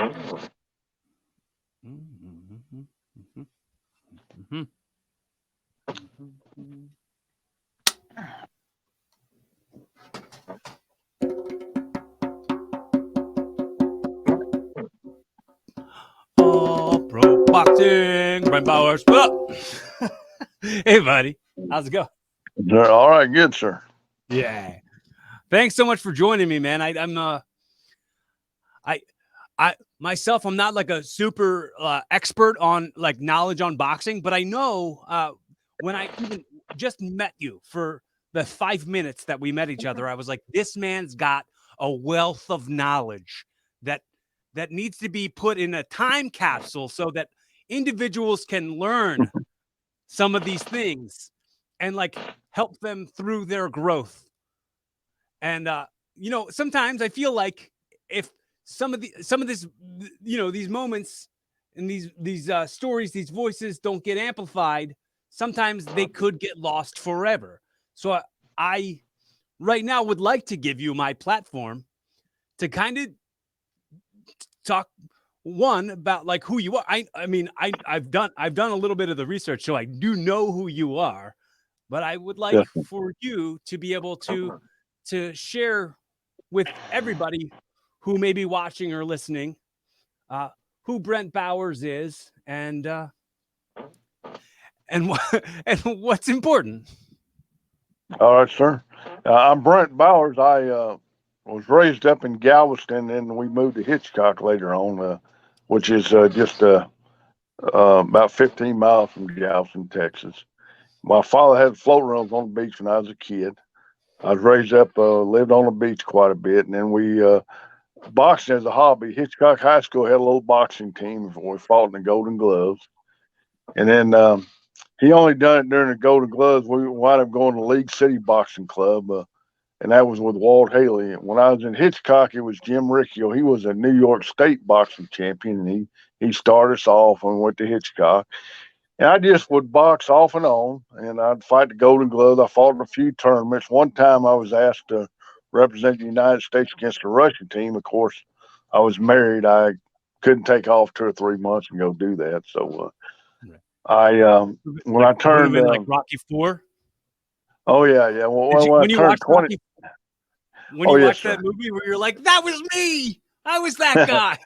Oh, pro boxing, Brent Bowers. Hey, buddy, how's it go? All right, good, sir. Yeah, thanks so much for joining me, man. I myself, I'm not like a super expert on like knowledge on boxing, but I know when I even just met you for the 5 minutes that we met each other, I was like, this man's got a wealth of knowledge that needs to be put in a time capsule so that individuals can learn some of these things and like help them through their growth. And sometimes I feel like if some of this, these moments and these stories, these voices don't get amplified, sometimes they could get lost forever. So I right now would like to give you my platform to kind of talk one about like who you are. I've done a little bit of the research, so I do know who you are, but I would like Yeah. for you to be able to share with everybody who may be watching or listening who Brent Bowers is and and what's important. All right, sir. I'm Brent Bowers. I was raised up in Galveston, and we moved to Hitchcock later on, which is just about 15 miles from Galveston, Texas. My father had float rooms on the beach when I was a kid. I was raised up, lived on the beach quite a bit, and then we boxing as a hobby. Hitchcock High School had a little boxing team before we fought in the Golden Gloves, and then he only done it during the Golden Gloves. We wound up going to League City Boxing Club, and that was with Walt Haley. When I was in Hitchcock, it was Jim Riccio. He was a New York State boxing champion, and he started us off when we went to Hitchcock. And I just would box off and on, and I'd fight the Golden Gloves. I fought in a few tournaments. One time I was asked to represent the United States against the Russian team. Of course, I was married. I couldn't take off 2 or 3 months and go do that. So when Like I would have turned, been like Rocky 4. oh yeah, yeah. Well, when I When you turned watched 20, when oh you yes, watched sir. that movie where you're like, that was me, I was that guy.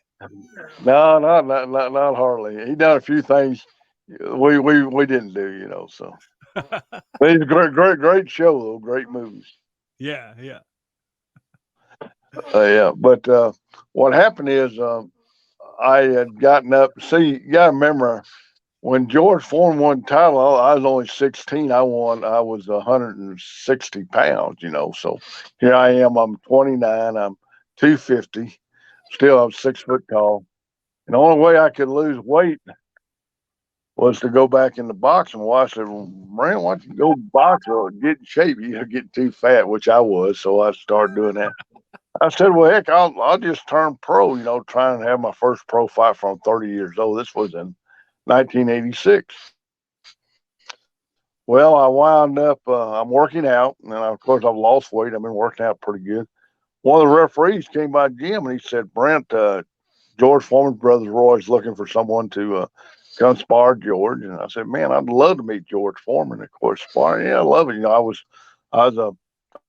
No, not hardly. He done a few things we didn't do, So, but it's a great show though. Great movies. Yeah. Yeah, but what happened is I had gotten up. See, you got to remember when George Foreman won the title, I was only 16. I won. I was 160 pounds. So here I am. I'm 29. I'm 250. Still, I'm 6 foot tall. And the only way I could lose weight was to go back into boxing. Well, I said, well, Brent, why don't you go box or get in shape? You're getting too fat, which I was. So I started doing that. I said, well, heck, I'll just turn pro, try and have my first pro fight from 30 years old. This was in 1986. Well, I wound up, I'm working out, and of course, I've lost weight. I've been working out pretty good. One of the referees came by the gym and he said, Brent, George Foreman's brothers were always looking for someone to come spar George. And I said, man, I'd love to meet George Foreman. Of course, sparring, yeah, I love it.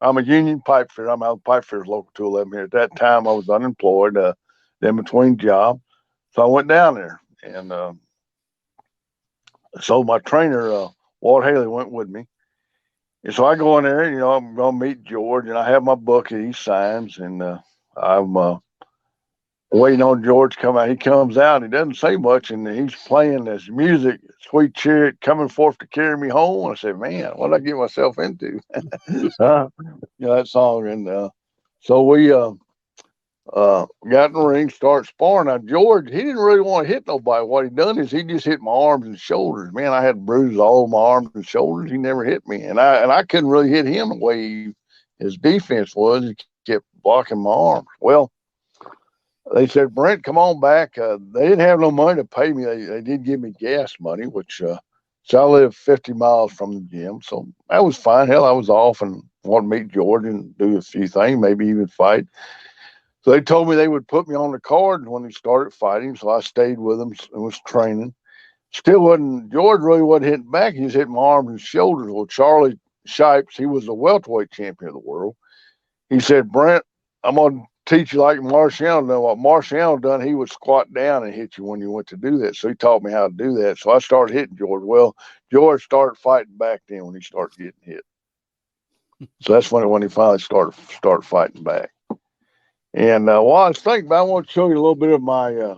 I'm a union pipe fitter. I'm out of pipe fitters local 211 here. At that time, I was unemployed, in between jobs. So I went down there. And so my trainer, Walt Haley, went with me. And so I go in there, I'm going to meet George, and I have my book that he signs. And I'm waiting on George to come out. He comes out, he doesn't say much, and he's playing this music, Sweet Chariot, coming forth to carry me home. And I said, man, what did I get myself into? That song. And so we got in the ring, start sparring. Now, George, he didn't really want to hit nobody. What he done is he just hit my arms and shoulders. Man, I had bruises all over my arms and shoulders. He never hit me. And I couldn't really hit him the way his defense was. He kept blocking my arms. Well, they said, Brent, come on back. They didn't have no money to pay me. They did give me gas money, which so I live 50 miles from the gym. So that was fine. Hell, I was off and wanted to meet George and do a few things, maybe even fight. So they told me they would put me on the card when he started fighting. So I stayed with him and was training. Still wasn't, George really wasn't hitting back. He was hitting my arms and shoulders. Well, Charlie Shipes, he was a welterweight champion of the world. He said, Brent, I'm going to teach you like Marciano done. What Marciano done, he would squat down and hit you when you went to do that. So he taught me how to do that. So I started hitting George. Well, George started fighting back then when he started getting hit. So that's when he finally started fighting back. And while I was thinking about it, I want to show you a little bit of my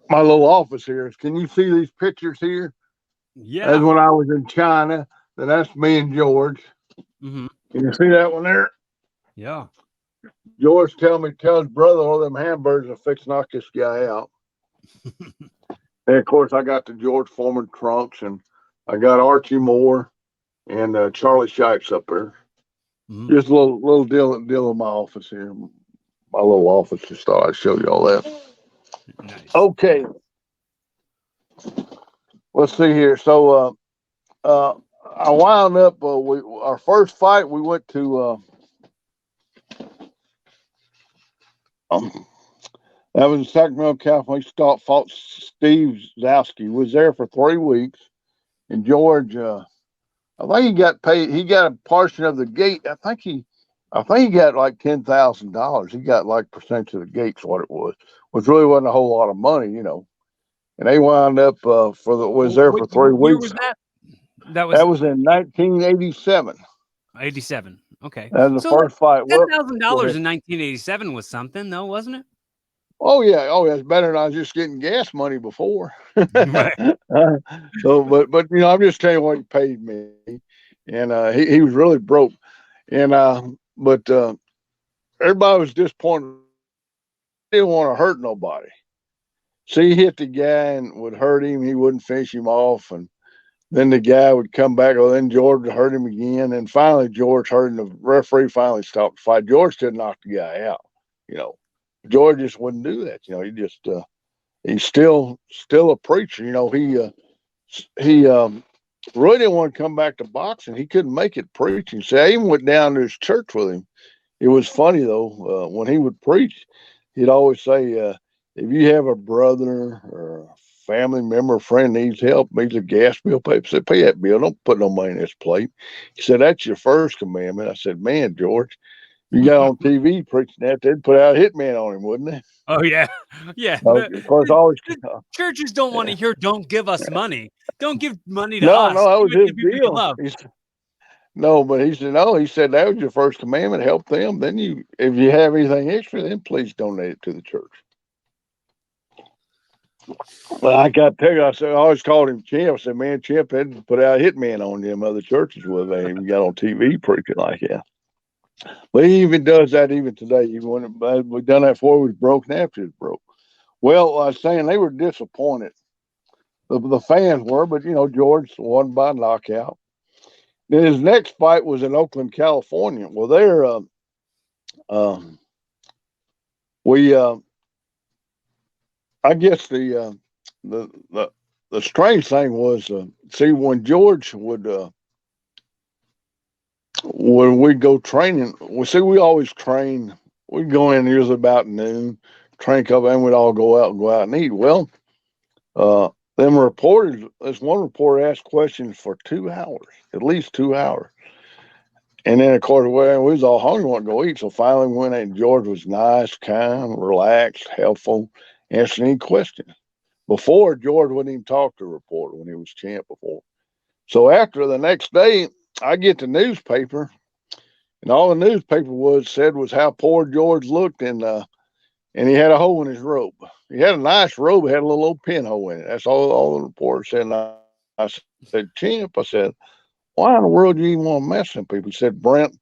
my little office here. Can you see these pictures here? Yeah. That's when I was in China. Then that's me and George. Mm-hmm. Can you see that one there? Yeah. George tell his brother all them hamburgers will fix knock this guy out. And of course, I got the George Foreman trunks, and I got Archie Moore and Charlie Shipes up there. Mm-hmm. Just a little deal in my office here. My little office. Just thought I'd show you all that. Nice. Okay. Let's see here. So I wound up. Our first fight, we went to. That was in Sacramento, California. Fought Steve Zowski. Was there for 3 weeks. And George, I think he got paid. He got a portion of the gate. I think he got like $10,000. He got like percentage of the gate's what it was, which really wasn't a whole lot of money, you know. And they wound up was there for 3 weeks. Where was that? That was in 1987. 87. Okay. That was the first fight. $10,000 in 1987 was something, though, wasn't it? Oh yeah, it's better than I was just getting gas money before. Right. So, but you know, I'm just telling you what he paid me, and he was really broke, and but everybody was disappointed. He didn't want to hurt nobody. So he hit the guy and would hurt him. He wouldn't finish him off, and then the guy would come back. Well, then George would hurt him again, and finally George hurt him. The referee finally stopped the fight. George did knock the guy out, you know. George just wouldn't do that, you know. He just he's still a preacher, you know. He really didn't want to come back to boxing. He couldn't make it preaching. So I even went down to his church with him. It was funny though, when he would preach, he'd always say, if you have a brother or a family member, friend needs help, needs a gas bill paid, say, pay that bill. Don't put no money in this plate. He said, that's your first commandment. I said, man, George, you got on TV preaching that, they'd put out a hitman on him, wouldn't they? Oh, yeah. Yeah. Of course, always churches don't want to hear, don't give us money. Don't give money to us. No, that was his deal. No, but he said, no, he said that was your first commandment, help them. Then if you have anything extra, then please donate it to the church. Well, I got to tell you, I always called him Chimp. I said, man, Chimp had put out a hitman on them other churches with him. He got on TV preaching like that. But he even does that even today. Even when we done that before, it was broke, and after it was broke. Well, I was saying they were disappointed. The fans were, but you know, George won by knockout. Then his next fight was in Oakland, California. Well, there, I guess the strange thing was, see, when George would, when we go training, we always train. We'd go in usually about noon, train a couple, and we'd all go out and eat. Well, them reporters, this one reporter asked questions for 2 hours, at least 2 hours. And then, of course, we was all hungry, wanted to go eat. So finally, we went in, and George was nice, kind, relaxed, helpful, answering any questions. Before, George wouldn't even talk to a reporter when he was champ before. So after the next day, I get the newspaper, and all the newspaper said was how poor George looked, and he had a hole in his robe. He had a nice robe, had a little old pinhole in it. That's all the reporter said. And I said, Chimp, I said, why in the world do you even want to mess with people? He said, Brent,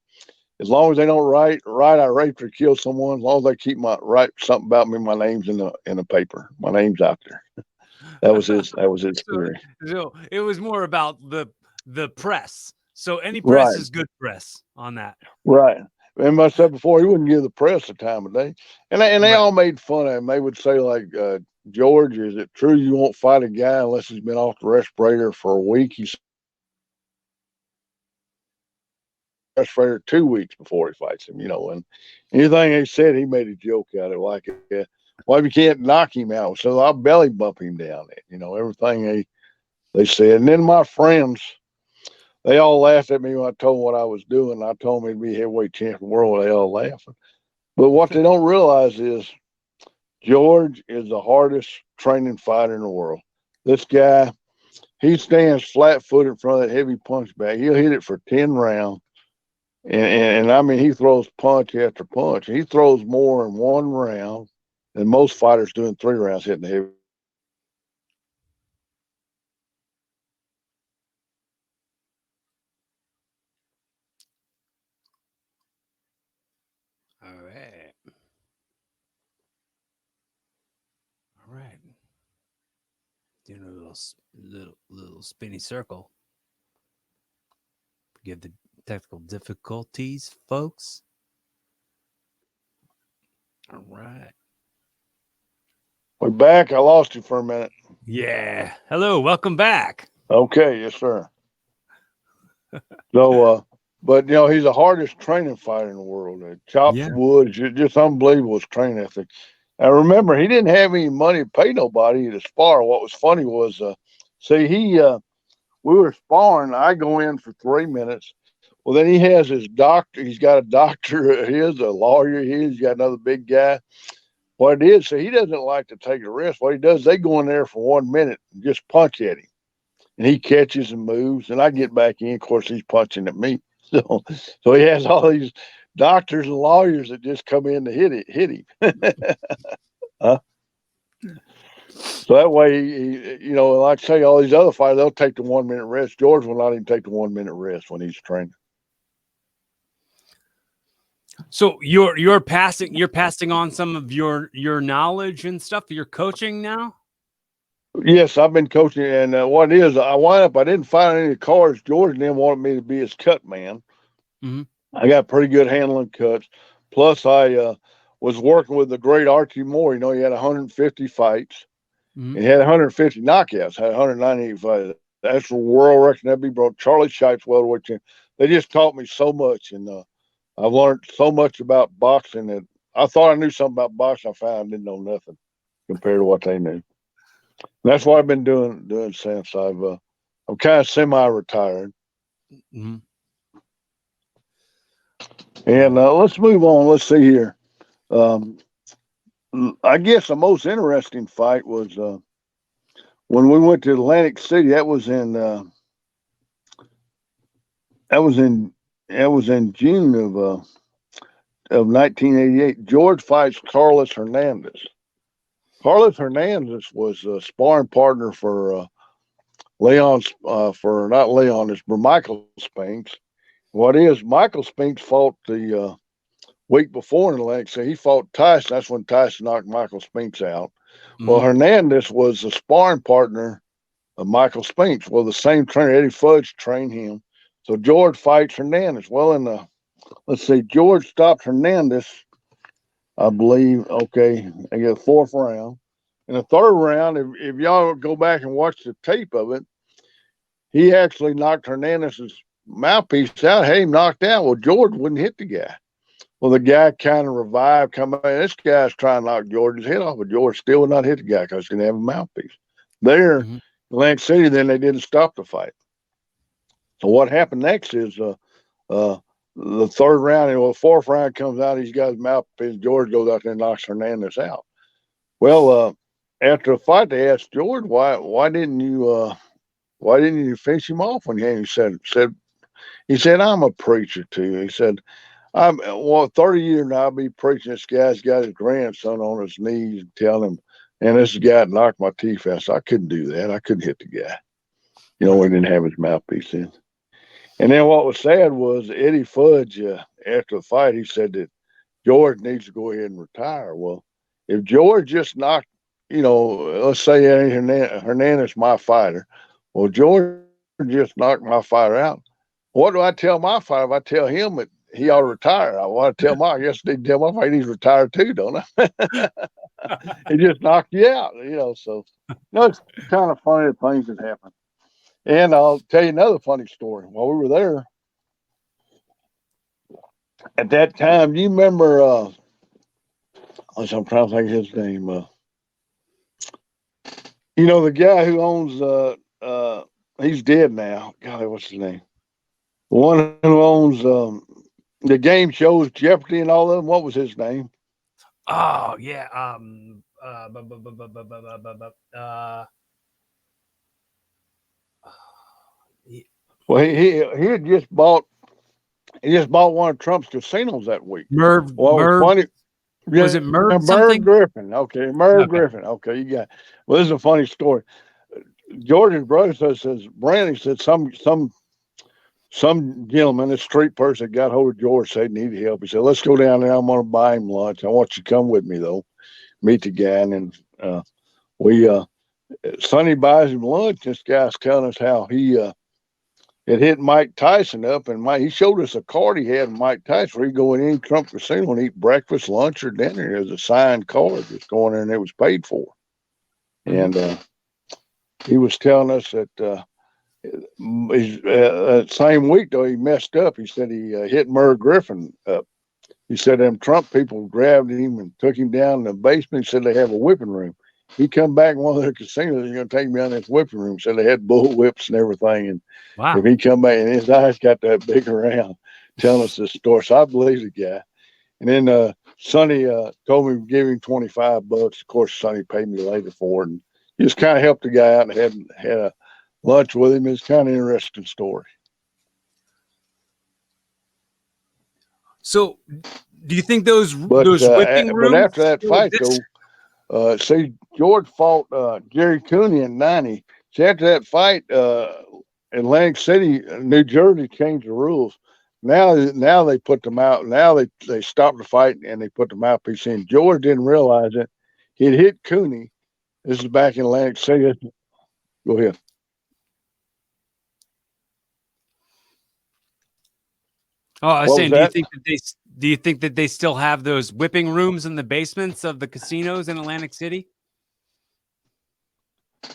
as long as they don't write I raped or killed someone, as long as they keep write something about me, my name's in the paper. My name's out there. That was his theory. So it was more about the press. So any press is good press on that. Right. And I said before, he wouldn't give the press the time of day. And they all made fun of him. They would say, like, George, is it true you won't fight a guy unless he's been off the respirator for a week? He said, for 2 weeks before he fights him, and anything he said, he made a joke out of it. Like, well, if you can't knock him out, so I'll belly bump him down. Everything they said. And then my friends, they all laughed at me when I told them what I was doing. I told them he'd be heavyweight champion of the world. They all laughing. But what they don't realize is George is the hardest training fighter in the world. This guy, he stands flat-footed in front of that heavy punch bag. He'll hit it for 10 rounds. And I mean, he throws punch after punch. He throws more in 1 round than most fighters do in 3 rounds hitting the heavy. All right. All right. Doing a little spinny circle. Forgive the technical difficulties, folks. All right. We're back. I lost you for a minute. Yeah. Hello. Welcome back. Okay. Yes, sir. So, but he's the hardest training fighter in the world. Chops wood, just unbelievable his training ethic. I remember he didn't have any money to pay nobody to spar. What was funny was, we were sparring. I go in for 3 minutes. Well, then he has his doctor. He's got a doctor. A lawyer. He's got another big guy. What it is, so he doesn't like to take a risk. What he does, they go in there for 1 minute and just punch at him. And he catches and moves, and I get back in. Of course, he's punching at me. So he has all these doctors and lawyers that just come in to hit him. So that way, he, like I say, all these other fighters, they'll take the 1 minute rest. George will not even take the 1 minute rest when he's training. So you're passing on some of your knowledge and stuff. You're coaching now. Yes, I've been coaching, and what it is, I didn't find any cards. George then wanted me to be his cut man. Mm-hmm. I got pretty good handling cuts. Plus, I was working with the great Archie Moore. He had 150 fights. Mm-hmm. And he had 150 knockouts, had 198 fights. That's the world record. That'd be broke. Charlie Shipes, welterweight champion. They just taught me so much, and I've learned so much about boxing that I thought I knew something about boxing. I found I didn't know nothing compared to what they knew. And that's what I've been doing since I'm kind of semi-retired. Mm-hmm. And let's move on. Let's see here. I guess the most interesting fight was when we went to Atlantic City. That was in June of 1988. George fights Carlos Hernandez. Carlos Hernandez was a sparring partner for Michael Spinks. What is, Michael Spinks fought the week before in Atlantic City. He fought Tyson. That's when Tyson knocked Michael Spinks out. Mm-hmm. Well, Hernandez was a sparring partner of Michael Spinks. Well, the same trainer, Eddie Fudge, trained him. So George fights Hernandez. Well, let's see, George stopped Hernandez, I believe. Okay, I get the 4th round. In the 3rd round, if y'all go back and watch the tape of it, he actually knocked Hernandez's mouthpiece out, had him knocked out. Well, George wouldn't hit the guy. Well, the guy kind of revived, come out. This guy's trying to knock George's head off, but George still would not hit the guy because he didn't have a mouthpiece. There, mm-hmm. Atlantic City, then they didn't stop the fight. So what happened next is the 3rd round, and the 4th round comes out, he's got his mouthpiece. George goes out there and knocks Hernandez out. Well, after the fight, they asked George, why didn't you finish him off when he said, I'm a preacher too. He said, 30 years now I'll be preaching. This guy's got his grandson on his knees and telling him, and this guy knocked my teeth out. So I couldn't do that. I couldn't hit the guy. He didn't have his mouthpiece in. And then what was sad was Eddie Fudge, after the fight, he said that George needs to go ahead and retire. Well, if George just knocked, let's say Hernandez my fighter. Well, George just knocked my fighter out. What do I tell my fighter? If I tell him that he ought to retire, I want to tell I guess they tell my fighter he's retired too, don't I? He just knocked you out, so it's kind of funny the things that happen. And I'll tell you another funny story. While we were there, at that time, you remember, I'm trying to think of his name. The guy who owns, he's dead now. God, what's his name? The one who owns the game shows, Jeopardy and all of them. What was his name? Oh yeah. Well, he had just bought one of Trump's casinos that week. Well, it was funny. Was it Merv Merv something? Griffin. Okay, Merv Okay. Griffin. Okay, you got it. Well, this is a funny story. George's brother says, Brent, he said, some gentleman, a street person, got hold of George, said he needed help. He said, let's go down there. I'm going to buy him lunch. I want you to come with me, though. Meet the guy. And then Sonny buys him lunch. This guy's telling us how he it hit Mike Tyson up, and he showed us a card he had in Mike Tyson where he go in any Trump casino and eat breakfast, lunch, or dinner. There's a signed card that's going in and it was paid for. Mm-hmm. And he was telling us that same week, though, he messed up. He said he hit Merv Griffin up. He said them Trump people grabbed him and took him down in the basement. He said they have a whipping room. He come back in one of their casinos, he's going to take me on this whipping room. So they had bull whips and everything. And wow. If he come back and his eyes got that big around telling us this story. So I believe the guy. And then Sonny told me to give him $25. Of course, Sonny paid me later for it. And he just kind of helped the guy out and had a lunch with him. It's kind of an interesting story. So do you think those whipping rooms? But after that fight, though, see, George fought Jerry Cooney in 90. So after that fight, Atlantic City, New Jersey changed the rules. Now they put them out. Now they stopped the fight and they put the mouthpiece in. George didn't realize it. He'd hit Cooney. This is back in Atlantic City. Go ahead. Oh, I was saying, do you think that they still have those whipping rooms in the basements of the casinos in Atlantic City?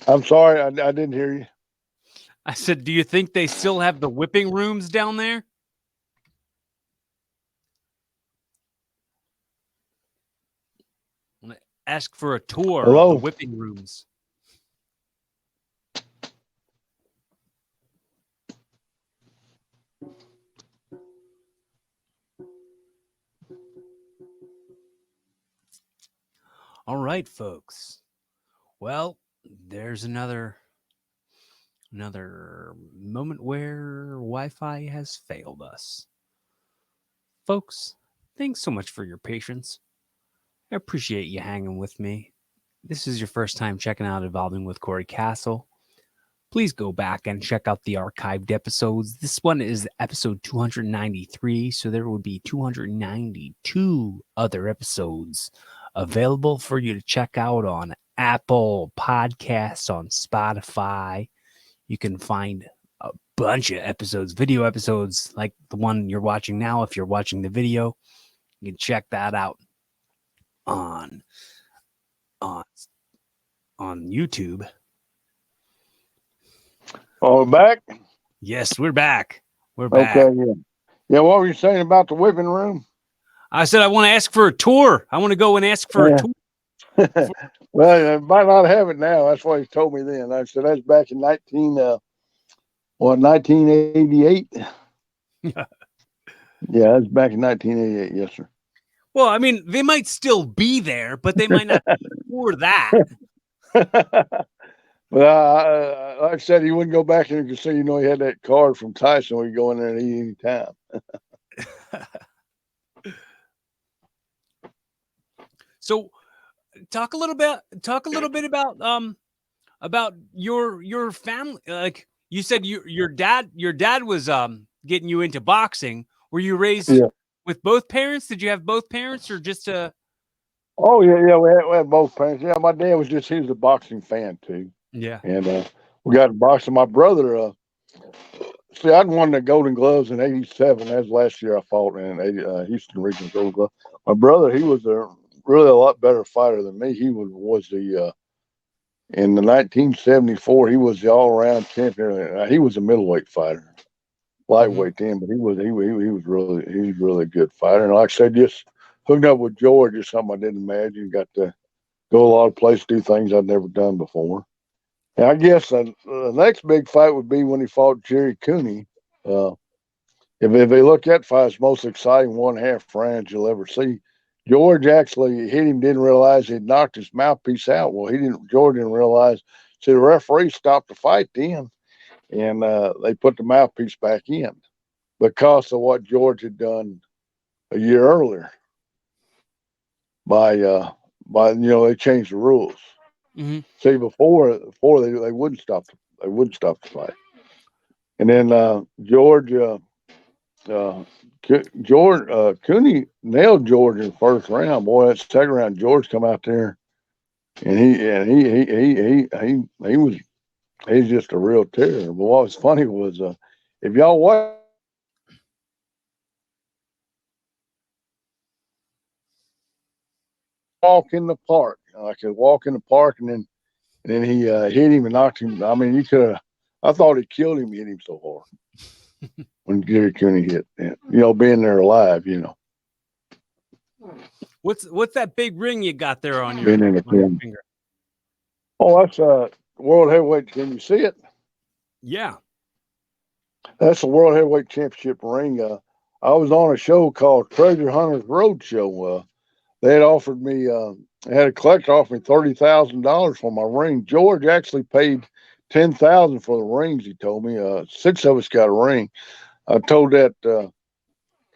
I'm sorry, I didn't hear you. I said, do you think they still have the whipping rooms down there? I'm gonna ask for a tour of the whipping rooms. All right, folks. Well, there's another moment where Wi-Fi has failed us. Folks, thanks so much for your patience. I appreciate you hanging with me. This is your first time checking out Evolving with Corey Castle. Please go back and check out the archived episodes. This one is episode 293, so there would be 292 other episodes available for you to check out on Apple Podcasts, on Spotify. You can find a bunch of episodes, video episodes like the one you're watching now. If you're watching the video, you can check that out on YouTube. Oh, we're back? Yes, we're back. We're back. Okay, yeah. What were you saying about the whipping room? I said I want to ask for a tour. I want to go and ask for a tour. Well, I might not have it now. That's what he told me then. I said that's back in 1988. Yeah, that's back in 1988. Yes, sir. Well, I mean, they might still be there, but they might not be for that. Well, like I said, he wouldn't go back in the casino. He had that card from Tyson where you go in there and eat any time. So, talk a little bit about your family. Like you said, your dad was getting you into boxing. Were you raised with both parents? Did you have both parents, or just a? Oh yeah, we had both parents. Yeah, my dad he was a boxing fan too. Yeah, and we got to boxing. My brother, see, I'd won the Golden Gloves in '87. That was last year I fought in Houston Regional Golden Glove. My brother, he was really a lot better fighter than me. He was the in the 1974. He was the all-around champion. He was a middleweight fighter. lightweight then, but he was really a good fighter. And like I said, just hooking up with George is something I didn't imagine. Got to go a lot of places, do things I'd never done before. And I guess the next big fight would be when he fought Jerry Cooney. If they look at fight, it's the most exciting 1.5 rounds you'll ever see. George actually hit him, didn't realize he'd knocked his mouthpiece out. Well, George didn't realize. So the referee stopped the fight then, and they put the mouthpiece back in because of what George had done a year earlier. By they changed the rules. Mm-hmm. See, before they wouldn't stop the fight, and then George. Cooney nailed George in the first round. Boy, that second round, George come out there, and he's just a real terror. But what was funny was if y'all walk in the park, I could walk in the park, and then he hit him and knocked him. I mean, I thought he killed him. He hit him so hard when Gary Cooney hit. Being there alive. What's that big ring you got there on your finger? Oh, that's World Heavyweight. Can you see it? Yeah. That's a World Heavyweight Championship ring. I was on a show called Treasure Hunters Roadshow. They had offered me, had a collector offer me $30,000 for my ring. George actually paid $10,000 for the rings. He told me 6 of us got a ring. I told that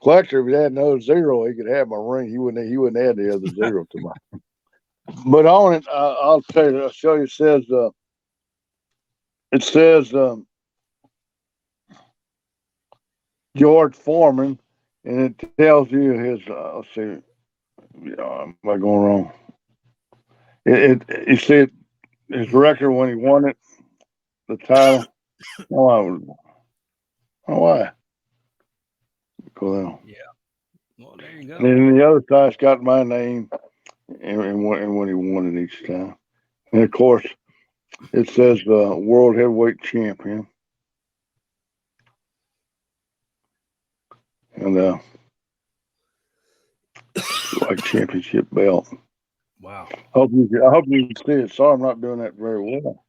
collector if he had another zero, he could have my ring. He wouldn't add the other zero to mine. But on it, I'll show you. It says George Foreman, and it tells you his. Let's see. Am I going wrong? You see it, his record when he won it, the title. Oh, why? Go down. Yeah. Well, there you go. And then the other side's got my name and when he won it each time. And of course, it says World Heavyweight Champion. And like championship belt. Wow. I hope you can see it. Sorry, I'm not doing that very well.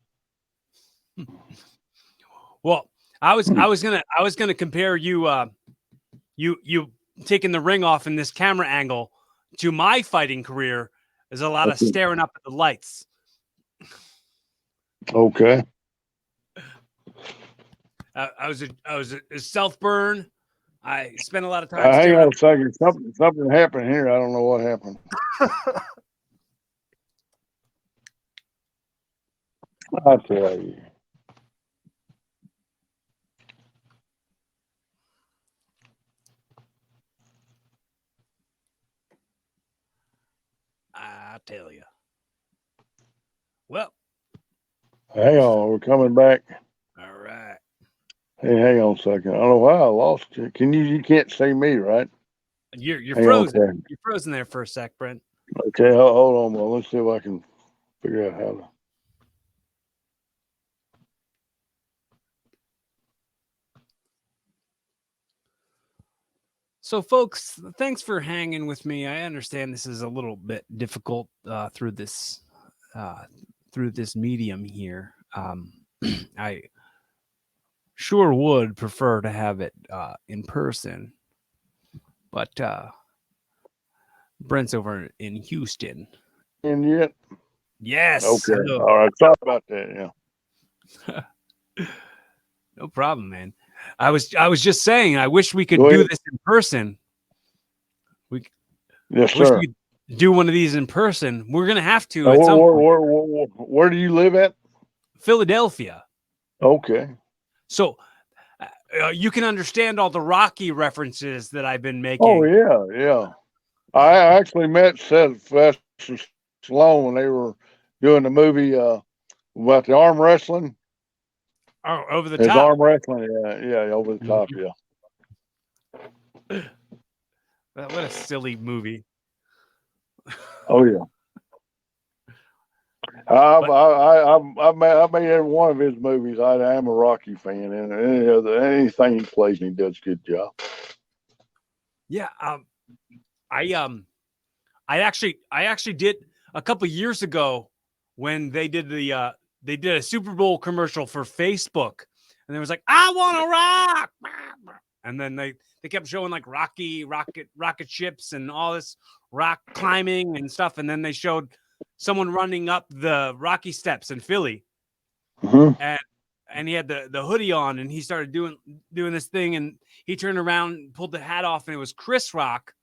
Well, I was gonna compare you you taking the ring off in this camera angle to my fighting career. There's a lot of staring up at the lights. Okay. I was a self burn. I spent a lot of time. Hang on a second. Something happened here. I don't know what happened. I tell you. I tell you. Well, hang on. We're coming back. All right. Hey, hang on a second. I don't know why I lost you. You can't see me, right? You're frozen. You're frozen there for a sec, Brent. Okay, hold on. Well, let's see if I can figure out how to. So, folks, thanks for hanging with me. I understand this is a little bit difficult through this medium here. I sure would prefer to have it in person, but Brent's over in Houston. And yet? Yes. Okay. Hello. All right. Sorry about that. Yeah. No problem, man. I was just saying, I wish we could do this in person. Yes, sir. We could do one of these in person. We're gonna have to. Where do you live at? Philadelphia. Okay. So you can understand all the Rocky references that I've been making. Oh yeah. I actually met Sylvester Stallone when they were doing the movie about the arm wrestling. Oh, over the top. His arm wrestling, yeah, over the top, yeah. What a silly movie. Oh yeah. I've, But I made every one of his movies. I am a Rocky fan, and anything he plays, he does a good job. yeah, I I actually did a couple years ago when they did a Super Bowl commercial for Facebook, and it was like, "I want to rock," and then they kept showing like rocket ships and all this rock climbing and stuff, and then they showed someone running up the Rocky Steps in Philly, Mm-hmm. and he had the hoodie on, and he started doing this thing, and he turned around, pulled the hat off, and it was Chris Rock,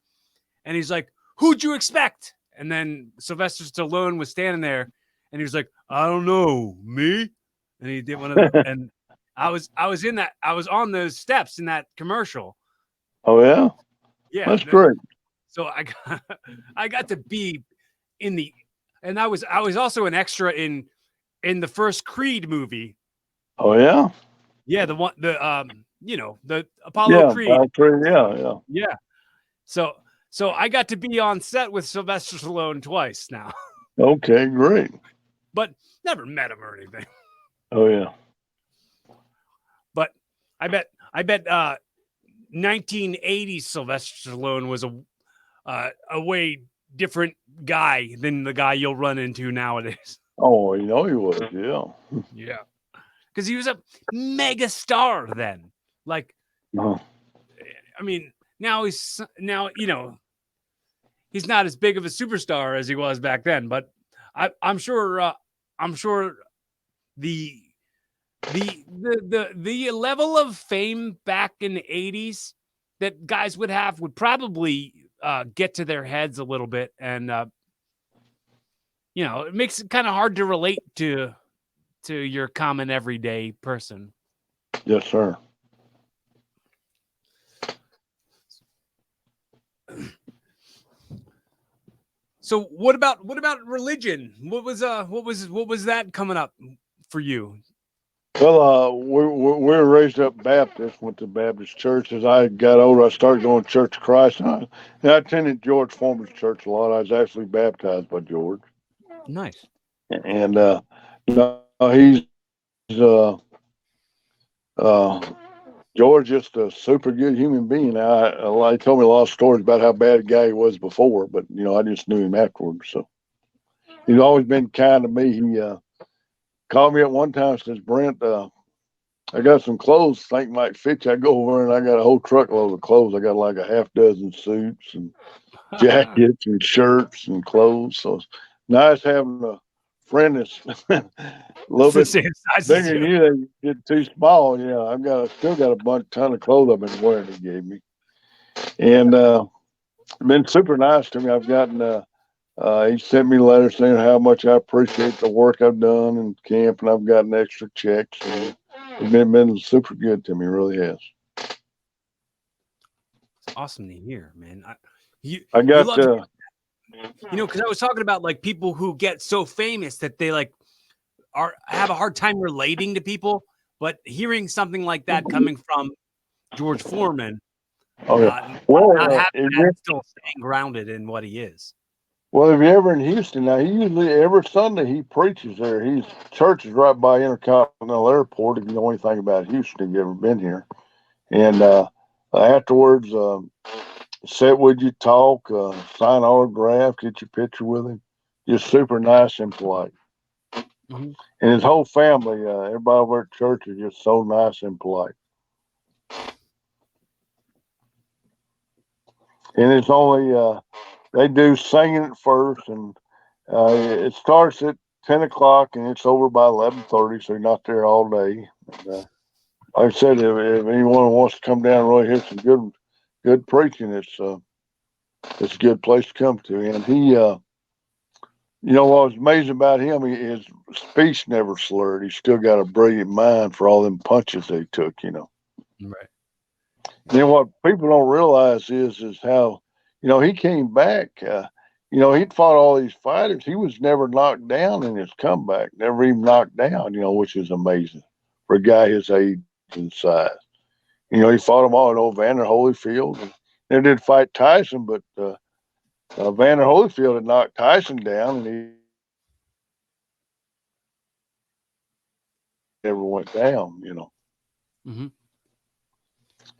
and he's like, "Who'd you expect?" And then Sylvester Stallone was standing there, and he was like, "I don't know, me." And he did one of the, and I was on those steps in that commercial. Oh yeah, Yeah, that's great. so I got to be in the, and I was also an extra in the first Creed movie. Oh yeah, Yeah, the Apollo yeah, Creed. yeah. Yeah. So I got to be on set with Sylvester Stallone twice now, Okay, great. but never met him or anything. Oh yeah. But I bet 1980s Sylvester Stallone was a way different guy than the guy you'll run into nowadays. Oh, you know he was. Yeah. Yeah. Because he was a mega star then. Like, Uh-huh. I mean, now he's not as big of a superstar as he was back then, but I'm sure the the level of fame back in the 80s that guys would have would probably get to their heads a little bit, and it makes it kind of hard to relate to your common everyday person. Yes, sir. So what about religion? What was that coming up for you? Well, we were raised up Baptist, went to Baptist church. As I got older, I started going to Church of Christ. And I attended George Foreman's church a lot. I was actually baptized by George. Nice. And no, he's uh, uh, George just a super good human being. He told me a lot of stories about how bad a guy he was before, but I just knew him afterwards. So he's always been kind to me. He called me at one time and says, "Brent, I got some clothes I think might fit you." I go over and I got a whole truckload of clothes. I got like a half dozen suits and jackets and shirts and clothes. So it's nice having a friend that's a little The bit same size as bigger than you. you. They get too small. Yeah, still got a ton of clothes I've been wearing. He gave me, and been super nice to me. I've gotten. He sent me letters saying how much I appreciate the work I've done in camp, and I've gotten extra checks. And it's been super good to me. Really has. It's awesome to hear, man. I You got love, because I was talking about like people who get so famous that they like have a hard time relating to people, but hearing something like that coming from George Foreman, oh yeah. not Well, having that, still staying grounded in what he is. well, if you're ever in Houston now, he usually every Sunday he preaches there. His church is right by Intercontinental Airport. If you know anything about Houston, if you've ever been here, and afterwards, sit with you, talk, sign autograph, get your picture with him. Just super nice and polite. Mhm. And his whole family, everybody over at church is just so nice and polite. And it's only they do singing at first, and it starts at 10 o'clock and it's over by 11:30, so you're not there all day. And, like I said, if anyone wants to come down and really hear some good preaching, it's a good place to come to. And he, what was amazing about him, his speech never slurred. He still got a brilliant mind for all them punches they took. Right. And then what people don't realize is how, he came back. He'd fought all these fighters. He was never knocked down in his comeback, never even knocked down, which is amazing for a guy his age and size. He fought them all at Vander Holyfield. And they did fight Tyson, but Vander Holyfield had knocked Tyson down, and he ever went down, Mm-hmm.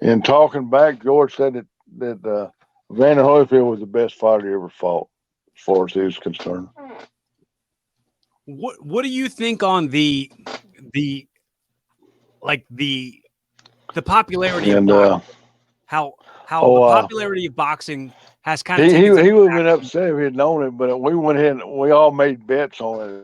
And talking back, George said that Vander Holyfield was the best fighter he ever fought, as far as he was concerned. What do you think on the like the popularity of And boxing? How the popularity of boxing has kind of taken he would have been upset if he had known it, but we went ahead and we all made bets on it.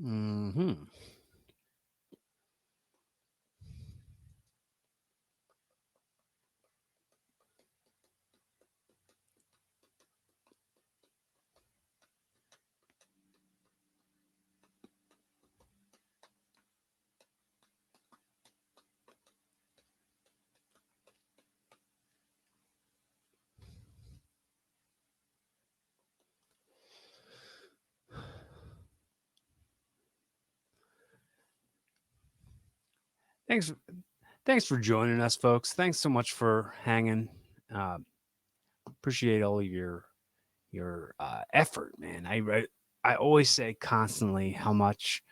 Mm-hmm. Thanks for joining us, folks. Thanks so much for hanging. Uh, appreciate all of your effort, man. I always say constantly how much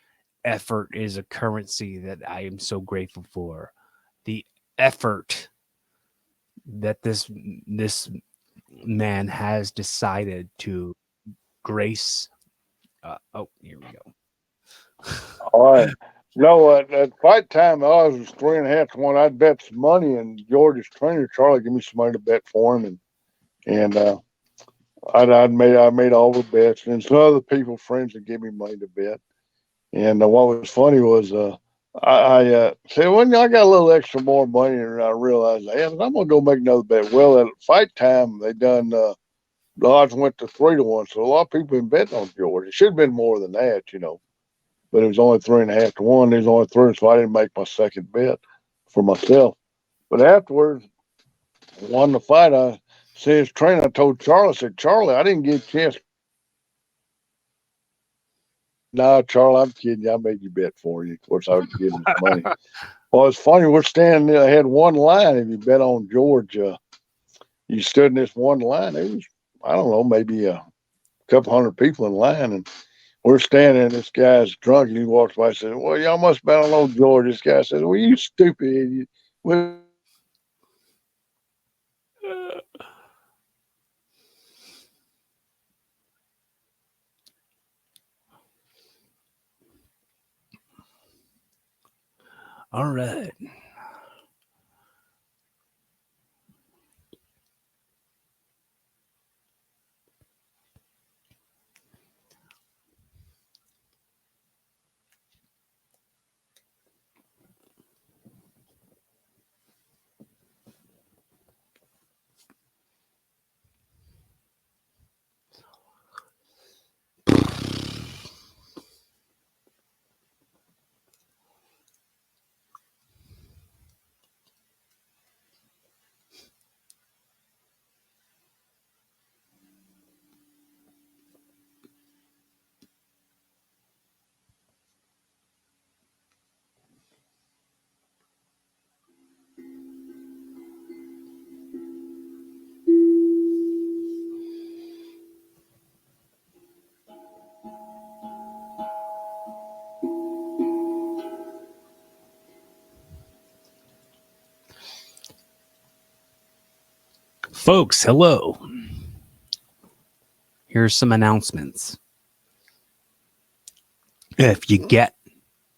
effort is a currency that I am so grateful for. The effort that this man has decided to grace. Oh, here we go. All right. No, at fight time, the odds was 3.5 to 1. I'd bet some money, and George's trainer Charlie gave me some money to bet for him, and I made all the bets, and some other people, friends, that gave me money to bet. And what was funny was I said, well, I got a little extra more money, and I realized, hey, I'm gonna go make another bet. Well, at fight time, they done the odds went to 3 to 1, so a lot of people been betting on George. It should have been more than that. But it was only 3.5 to 1. There's only three, so I didn't make my second bet for myself. But afterwards, I won the fight. I said his trainer, I told Charlie, I said, Charlie, I didn't get a chance. No, Charlie, I'm kidding you. I made you bet for you. Of course, I was giving him money. Well, it's funny. We're standing there. I had one line. If you bet on George, you stood in this one line. It was, I don't know, maybe a couple hundred people in line. And we're standing, and this guy's drunk, and he walks by and says, well, y'all must bet on old George. This guy says, well, you stupid idiot. Well, All right. Folks, hello. Here's some announcements. If you get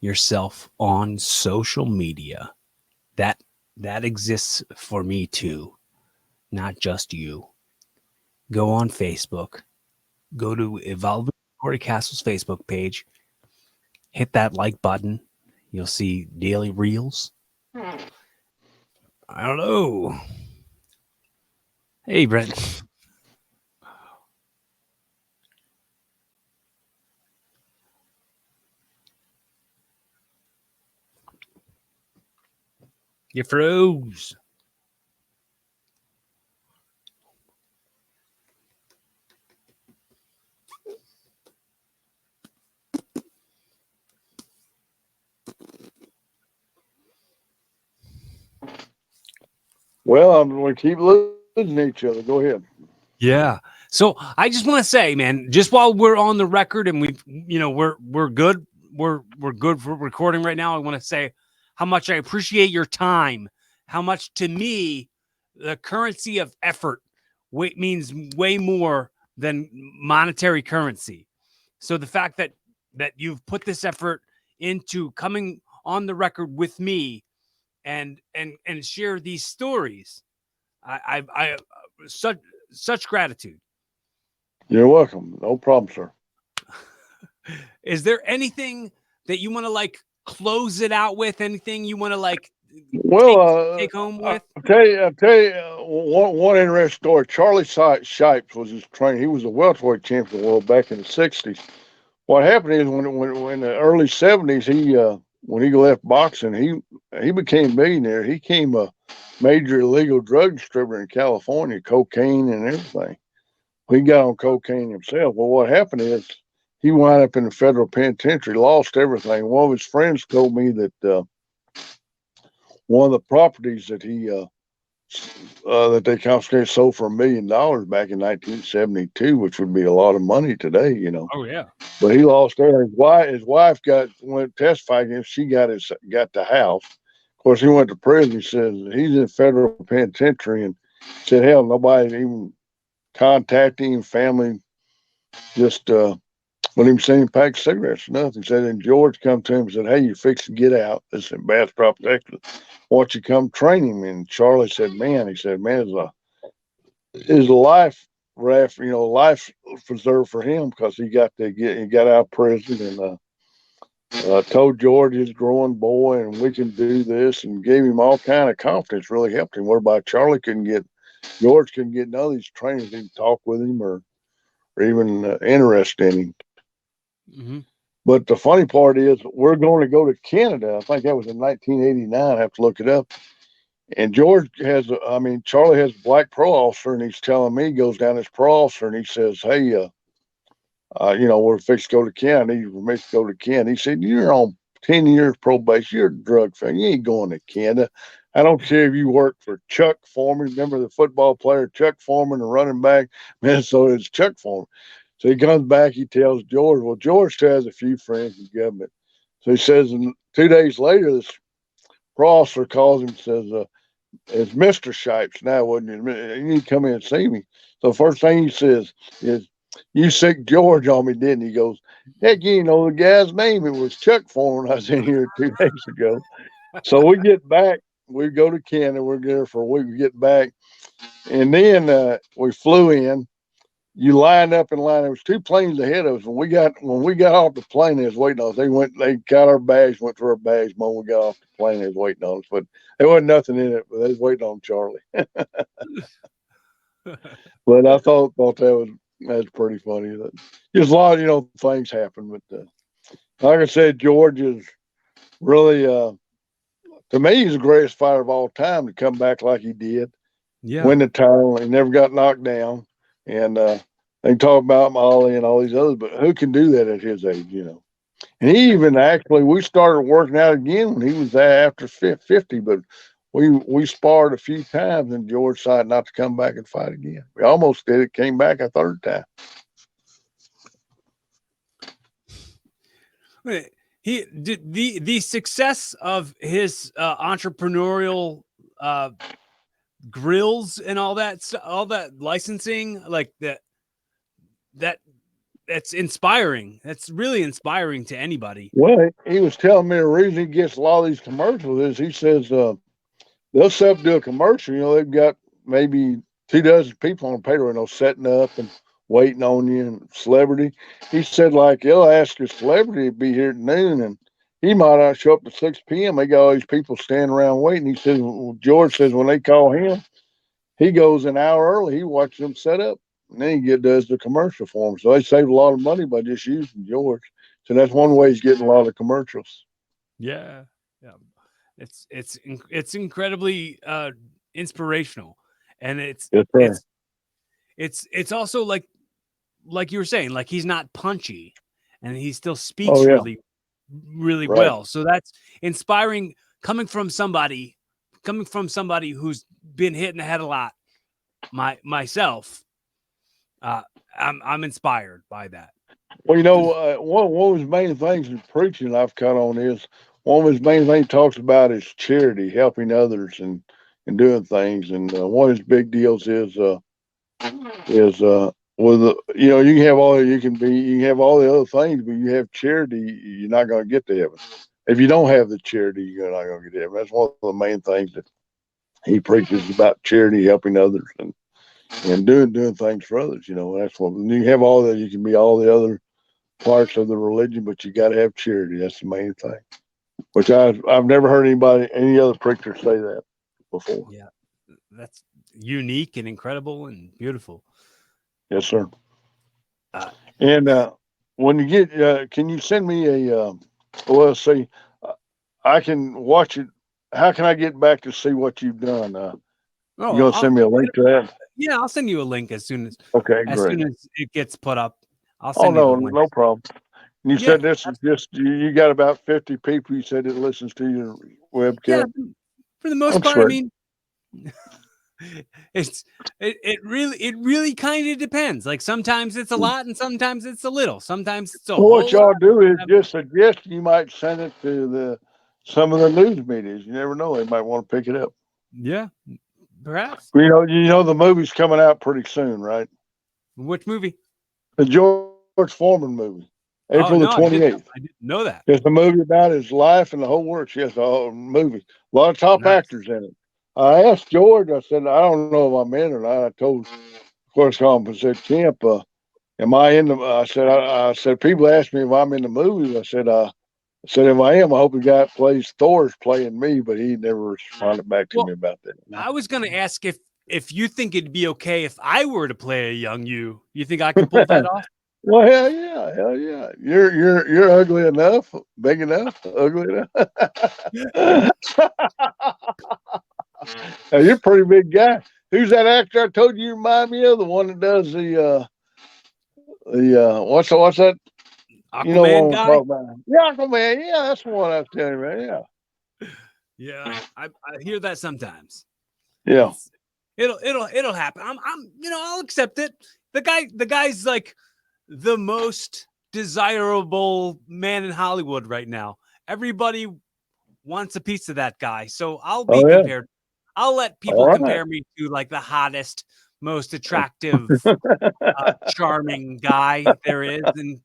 yourself on social media, that exists for me too, not just you. Go on Facebook. Go to Evolving Corey Castle's Facebook page. Hit that like button. You'll see daily reels. I don't know. Hey, Brent. You froze. well, I'm going to keep looking. losing each other. Go ahead. Yeah. So I just want to say, man, just while we're on the record and we're good, we're good for recording right now. I want to say how much I appreciate your time. How much to me the currency of effort means way more than monetary currency. So the fact that you've put this effort into coming on the record with me and share these stories, I such gratitude. You're welcome. No problem, sir. Is there anything that you want to like close it out with? Anything you want to like Well, take home I'll with? tell you one interesting story. Charlie Shipes was his trainer. He was a welterweight champion of the world back in the '60s. What happened is when in the early '70s, when he left boxing, he became a millionaire. He became a major illegal drug distributor in California, cocaine and everything. He got on cocaine himself. Well, what happened is he wound up in the federal penitentiary, lost everything. One of his friends told me that one of the properties that that they confiscated sold for $1 million back in 1972, which would be a lot of money today, you know. Oh yeah. But he lost there. His wife went to testify against. She got the house. Of course, he went to prison. He says he's in federal penitentiary and said, hell, nobody even contacted him. Family just wouldn't even send him pack cigarettes or nothing. He said, and George come to him and said, hey, you fix to get out. This is in Bastrop, Texas. Why don't you come train him? And Charlie said, man, it's a life raft, life preserved for him because he got out of prison and told George he's a growing boy and we can do this and gave him all kind of confidence. Really helped him. What about George couldn't get none of these trainers to talk with him or even interested in him. Mm-hmm. But the funny part is, we're going to go to Canada. I think that was in 1989. I have to look it up. And Charlie has a black pro officer, and he's telling me, he goes down this pro officer, and he says, hey, we're fixed to go to Canada. I need permission to go to Canada. He said, you're on 10 years probation. You're a drug fan. You ain't going to Canada. I don't care if you work for Chuck Foreman. Remember the football player, Chuck Foreman, the running back, Minnesota's Chuck Foreman. So he comes back, he tells George, well, George has a few friends in government. So he says, and 2 days later, this pro officer calls him and says, it's Mr. Shipes now, wasn't it? You need to come in and see me. So first thing he says is, you sick George on me, didn't he? He goes, heck, you know the guy's name. It was Chuck Foreman. I was in here 2 days ago. So we get back. We go to Canada. We're there for a week. We get back. And then we flew in. You lined up in line. There was two planes ahead of us. When we got off the plane, they was waiting on us. They got our bags, went through our bags. When we got off the plane, they was waiting on us. But there wasn't nothing in it. But they was waiting on Charlie. But I thought that's pretty funny. That just a lot of things happen. But like I said, George is really to me, he's the greatest fighter of all time to come back like he did. Yeah. Win the title. He never got knocked down. And they talk about Molly and all these others, but who can do that at his age, And he even we started working out again when he was after 50, but we sparred a few times and George decided not to come back and fight again. We almost did it, came back a third time. He did the success of his entrepreneurial grills and all that licensing, like that's inspiring. That's really inspiring to anybody. Well, he was telling me the reason he gets a lot of these commercials is he says they'll set up do a commercial. They've got maybe 24 people on the payroll, setting up and waiting on you and celebrity. He said, like, they'll ask a celebrity to be here at noon and he might not show up at 6 p.m. They got all these people standing around waiting. He says, George says when they call him, he goes an hour early. He watches them set up and then he does the commercial for them. So they save a lot of money by just using George. So that's one way he's getting a lot of commercials. Yeah. Yeah. It's incredibly inspirational. And it's also like you were saying, like he's not punchy and he still speaks really right. Well. So that's inspiring coming from somebody who's been hit in the head a lot myself, I'm inspired by that. Well, one of his main things in preaching I've caught on is one of his main things he talks about is charity, helping others and doing things. And one of his big deals is with you can have all you can have all the other things, but you have charity, you're not going to get to heaven. If you don't have the charity, you're not going to get to heaven. That's one of the main things that he preaches about: charity, helping others, and doing things for others. That's what you have all that. You can be all the other parts of the religion, but you got to have charity. That's the main thing. Which I've never heard any other preacher say that before. Yeah, that's unique and incredible and beautiful. Yes, sir. And when you get, can you send me let's see, I can watch it. How can I get back to see what you've done? You gonna send me a link to that? Yeah, I'll send you a link as soon as great. soon as it gets put up. I'll send you the link. No problem. And you said this is just you got about 50 people. You said that listens to your webcam. Yeah, for the most part. Great. I mean, it really kind of depends. Like sometimes it's a lot and sometimes it's a little. Sometimes it's a whole what y'all lot. do is just suggest you might send it to some of the news medias. You never know; they might want to pick it up. Yeah, perhaps. You know the movie's coming out pretty soon, right? Which movie? The George Foreman movie, April the 28th. I didn't know that. It's a movie about his life and the whole works. Yes, a whole movie. A lot of top actors in it. I asked George. I said, I don't know if I'm in or not. I told, of course, I said, Kemp, am I in the? I said, people ask me if I'm in the movie. I said, if I am, I hope the guy that plays Thor's playing me, but he never responded back to me about that. I was going to ask if you think it'd be okay if I were to play a young you. You think I could pull that off? Well, hell yeah. You're ugly enough, big enough, ugly enough. Now, you're a pretty big guy. Who's that actor I told you remind me of? The one that does the what's that? Aquaman guy? Yeah, Aquaman. Yeah, that's the one I was telling you about. Yeah, I hear that sometimes. Yeah, it'll happen. I'm I'll accept it. The guy's like the most desirable man in Hollywood right now. Everybody wants a piece of that guy, so I'll be compared. I'll let people compare me to like the hottest, most attractive, charming guy there is. And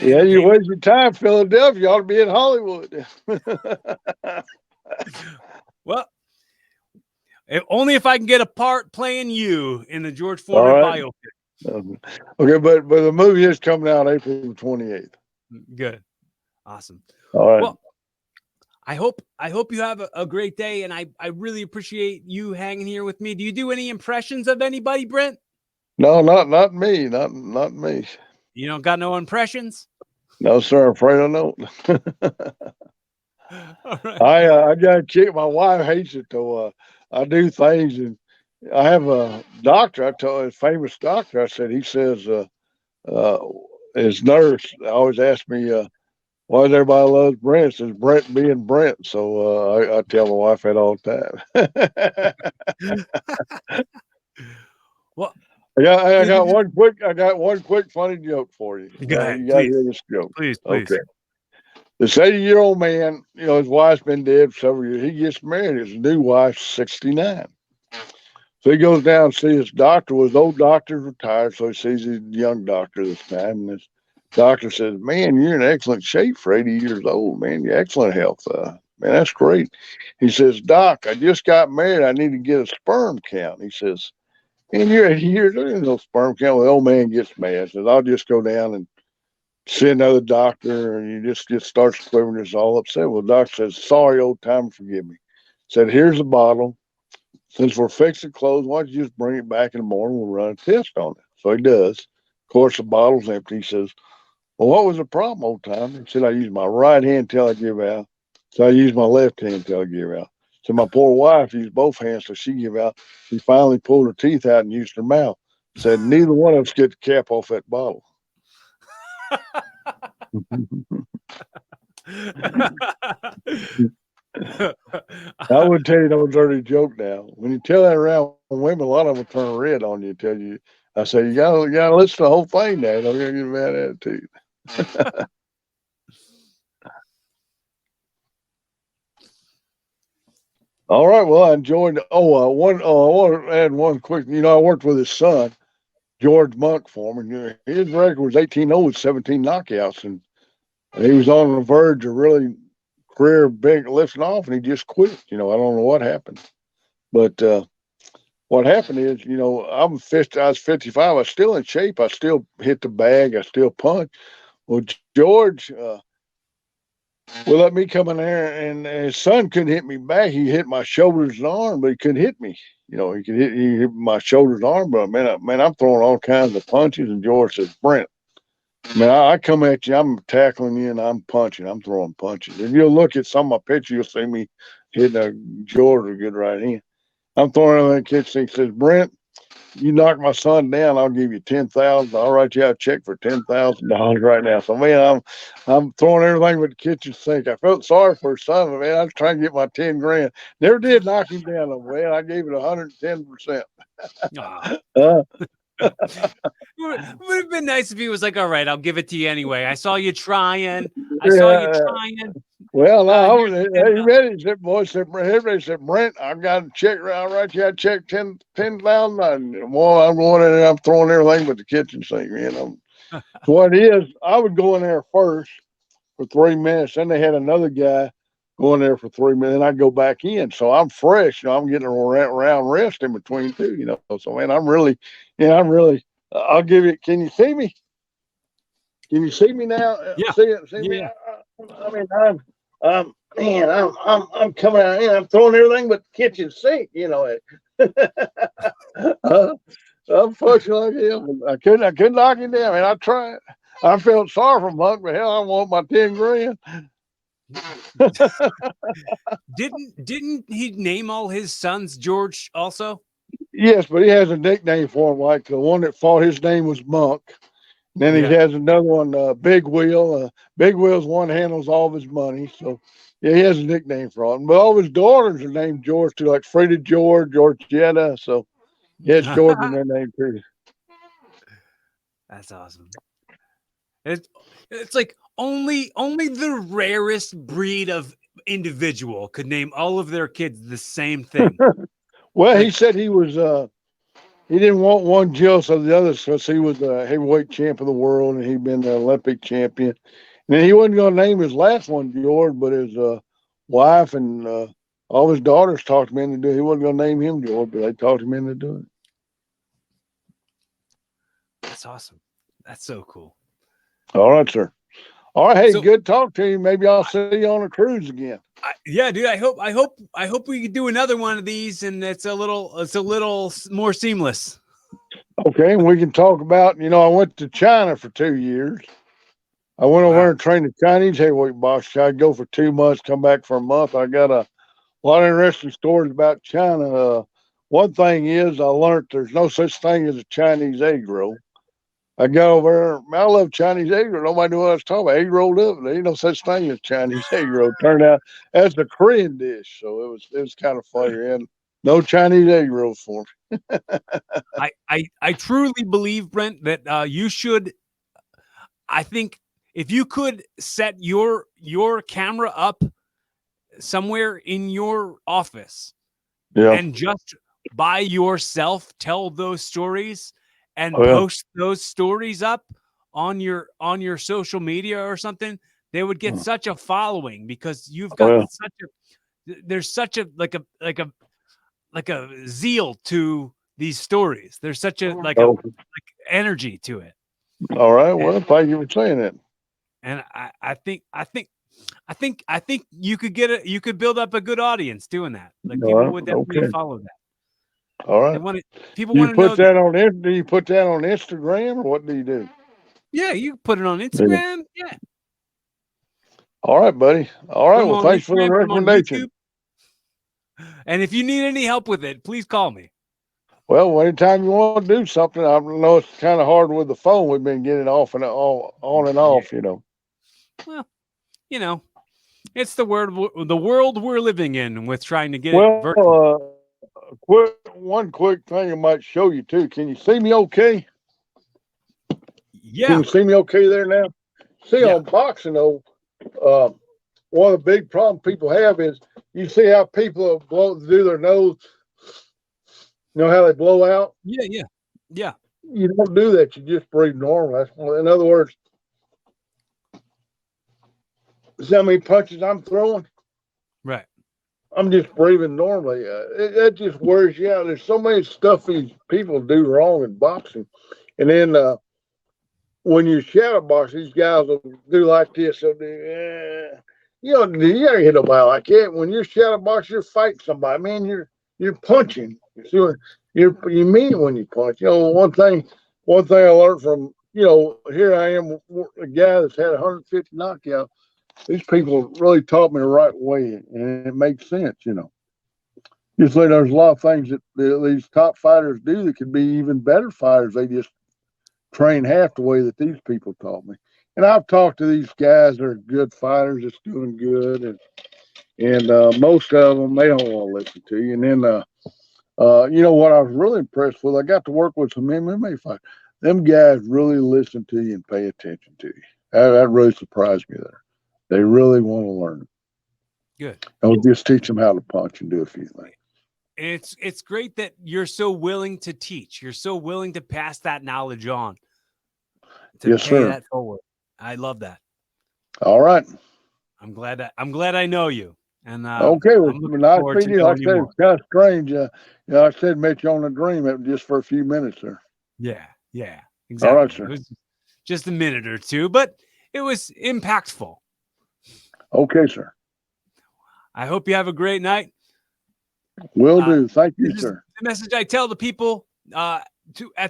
you waste your time, Philadelphia. You ought to be in Hollywood. Well, only if I can get a part playing you in the George Foreman biopic. Okay, but the movie is coming out April 28th. Good, awesome. All right. Well, I hope you have a great day, and I really appreciate you hanging here with me. Do you do any impressions of anybody, Brent? No, not me. Not me. You don't got no impressions? No, sir. I'm afraid I don't. All right. I got to check. My wife hates it though. I do things, and I have a doctor. I told a famous doctor. I said he says his nurse always asks me. Why does everybody loves Brent? It says Brent being Brent. So I tell my wife that all the time. Well, I got one quick funny joke for you. Go ahead, you got to hear this joke. Please. Okay. This 80-year-old man, his wife's been dead for several years. He gets married. His new wife's 69. So he goes down to see his doctor. Well, his old doctor's retired, so he sees his young doctor this time. And his doctor says, man, you're in excellent shape for 80 years old, man. You're excellent health. Man, that's great. He says, Doc, I just got married. I need to get a sperm count. He says, man, you're 80 years old. There's no sperm count. Well, the old man gets mad. He says, I'll just go down and see another doctor. And he just starts quivering. He's all upset. Well, the doctor says, sorry, old timer, forgive me. Said, here's a bottle. Since we're fixing clothes, why don't you just bring it back in the morning? We'll run a test on it. So he does. Of course, the bottle's empty. He says, well, what was the problem, old timer? He said, I used my right hand till I give out. So I used my left hand till I give out. So my poor wife used both hands till she give out. She finally pulled her teeth out and used her mouth. Said, neither one of us get the cap off that bottle. I would tell you no dirty joke now. When you tell that around women, a lot of them turn red on you. Tell you, I say you gotta listen to the whole thing. Now, don't get a bad attitude. All right. Well, I enjoyed. I want to add one quick. I worked with his son, George Monk Foreman. His record was 18-0 with 17 knockouts, and he was on the verge of really career big lifting off, and he just quit. I don't know what happened, but what happened is, I'm 50. I was 55. I was still in shape. I still hit the bag. I still punch. Well, George will let me come in there, and his son couldn't hit me back. He hit my shoulders and arm, but he couldn't hit me. He hit my shoulders and arm, but man, I'm throwing all kinds of punches. And George says, Brent, man, I come at you, I'm tackling you, and I'm punching. I'm throwing punches. If you'll look at some of my pictures, you'll see me hitting a George a good right hand. I'm throwing everything. Kitchen. He says, Brent, you knock my son down, I'll give you 10,000. I'll write you out a check for $10,000 right now. So man, I'm throwing everything with the kitchen sink. I felt sorry for his son, but man, I was trying to get my 10 grand. Never did knock him down though, man. I gave it 110%. Would have been nice if he was like, all right, I'll give it to you anyway. I saw you trying. Well, no, he said, everybody said, Brent, I got a check. I'll write you a check 10,000. Well, I'm going in and I'm throwing everything but the kitchen sink. What it is, I would go in there first for 3 minutes. Then they had another guy go in there for 3 minutes. And I'd go back in. So I'm fresh. I'm getting a round rest in between too. So man, I'll give it. Can you see me? Can you see me now? Yeah. See me? I mean, I'm coming out here. I'm throwing everything but the kitchen sink. I'm fucking like him. I couldn't knock him down. I tried. I felt sorry for Monk, but hell, I want my 10 grand. Didn't he name all his sons George also? Yes, but he has a nickname for him. Like the one that fought, his name was Monk. Then he has another one, Big Wheel. Big Wheel's one handles all of his money. So, yeah, he has a nickname for him. But all of his daughters are named George, too, like Frida George, Georgietta. So, yeah, it's George in their name, too. That's awesome. It's like only the rarest breed of individual could name all of their kids the same thing. Well, he said he was he didn't want one jealous of the other because he was a heavyweight champ of the world and he'd been the Olympic champion. And then he wasn't going to name his last one George, but his wife and all his daughters talked him into doing it. He wasn't going to name him George, but they talked him into doing it. That's awesome. That's so cool. All right, sir. All right, hey, so, good talk to you. Maybe I'll see you on a cruise again. Yeah, dude. I hope we could do another one of these, and it's a little more seamless. Okay, and we can talk about. I went to China for 2 years. I went over there and trained the Chinese heavyweight boxing. I'd go for 2 months, come back for a month. I got a lot of interesting stories about China. One thing is, I learned there's no such thing as a Chinese egg roll. I got over there. I love Chinese egg roll. Nobody knew what I was talking about. Egg rolled up. There ain't no such thing as Chinese egg roll. Turned out that's a Korean dish, so it was kind of funny. And no Chinese egg rolls for me. I truly believe, Brent, that you should. I think if you could set your camera up somewhere in your office, and just by yourself tell those stories. And post those stories up on your social media or something, they would get such a following because you've got there's such a like a zeal to these stories. There's such a like energy to it. All right. Well, thank you for saying that. And I think you could build up a good audience doing that. Like people would definitely follow that. All right. People want to know that. Do you put that on Instagram or what do you do? Yeah, you put it on Instagram. Yeah. All right, buddy. All right. Well, thanks for the recommendation. And if you need any help with it, please call me. Well, anytime you want to do something, I know it's kind of hard with the phone. We've been getting off and on and off, Well, it's the world we're living in with trying to get it virtual. one quick thing I might show you too. Can you see me okay? Yeah. Can you see me okay there now? See, Yeah. on boxing though, one of the big problems people have is you see how people do their nose. You know how they blow out? Yeah. Yeah. Yeah. You don't do that. You just breathe normal. That's in other words, see how many punches I'm throwing? Right. I'm just breathing normally. That just wears you out. There's so many stuff these people do wrong in boxing, and then when you shadow box, these guys will do like this. They'll do, you don't hit nobody like that. When you're shadow box, you're fighting somebody. Man, you're punching. You you mean it when you punch. One thing I learned from here I am, a guy that's had 150 knockouts. These people really taught me the right way, and it makes sense. Just like there's a lot of things that these top fighters do that could be even better fighters. They just train half the way that these people taught me. And I've talked to these guys that are good fighters that's doing good, and most of them, they don't want to listen to you. And then, what I was really impressed with, I got to work with some MMA fighters. Them guys really listen to you and pay attention to you. That really surprised me there. They really want to learn. Good. I'll just teach them how to punch and do a few things. It's great that you're so willing to teach. You're so willing to pass that knowledge on. To Yes, pay sir. that forward. I love that. All right. I'm glad I know you. And okay, well, nice meeting you. Like I said, more. it's kind of strange. I said met you on a dream just for a few minutes there. Yeah, exactly. All right, sir. It was just a minute or two, but it was impactful. Okay, sir. I hope you have a great night. Will do. Thank you, sir. The message I tell the people at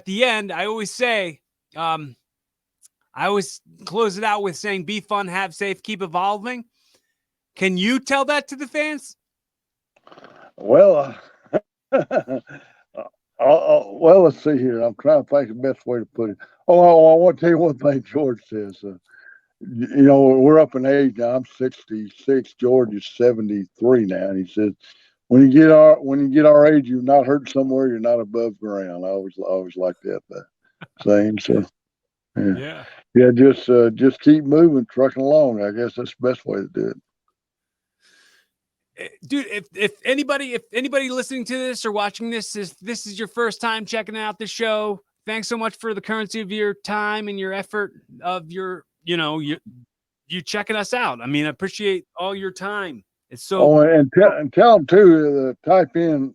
the end. I always say, I always close it out with saying, "Be fun, have safe, keep evolving." Can you tell that to the fans? Well, well, let's see here. I'm trying to think the best way to put it. I want to tell you one thing George says. We're up in age now. I'm 66. George is 73 now. And he says, when you get our age, you're not hurt somewhere. You're not above ground. I always like that saying. So, yeah. Just keep moving, trucking along. I guess that's the best way to do it. Dude, if anybody listening to this or watching this is your first time checking out the show, thanks so much for the currency of your time and your effort of you checking us out. I mean, I appreciate all your time. It's so. Oh, and tell them too. Type in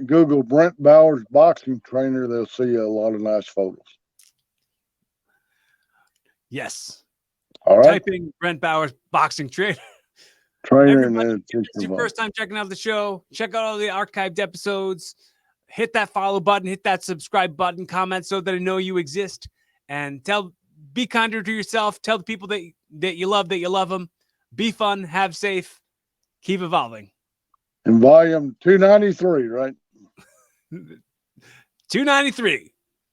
Google Brent Bowers boxing trainer. They'll see a lot of nice photos. Yes. All right. Typing Brent Bowers boxing trainer. Everybody, if it's your first time checking out the show, check out all the archived episodes. Hit that follow button, hit that subscribe button, comment so that I know you exist, and be kinder to yourself. Tell the people that you love them. Be fun, have safe, keep evolving. In volume 293, right? 293.